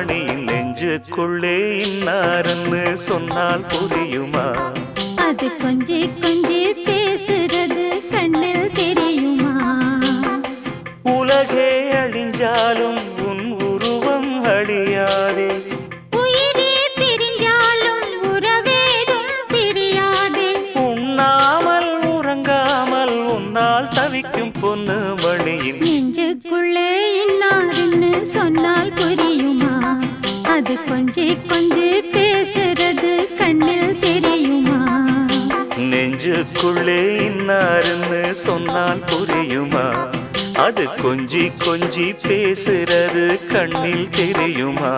மணியின் நெஞ்சுக்குள்ளே இன்னாருன்னு சொன்னால் புரியுமா? அது கொஞ்சி கொஞ்சி பேசுறது கண்ணில் தெரியுமா? உலகே அழிஞ்சாலும் உன் உருவம் அழியாதே, உயிரே பிரிஞ்சாலும் உறவேதும் பிரியாதே. உண்ணாமல் உறங்காமல் உன்னால் தவிக்கும் பொண்ணு மணியின் நெஞ்சுக்குள்ளே இன்னாருன்னு சொன்னால் புரியுமா? அது கொஞ்சி கொஞ்சி பேசுறது கண்ணில் தெரியுமா? நெஞ்சுக்குள்ளே இன்னாருன்னு சொன்னால் புரியுமா? அது கொஞ்சி கொஞ்சி பேசுறது கண்ணில் தெரியுமா?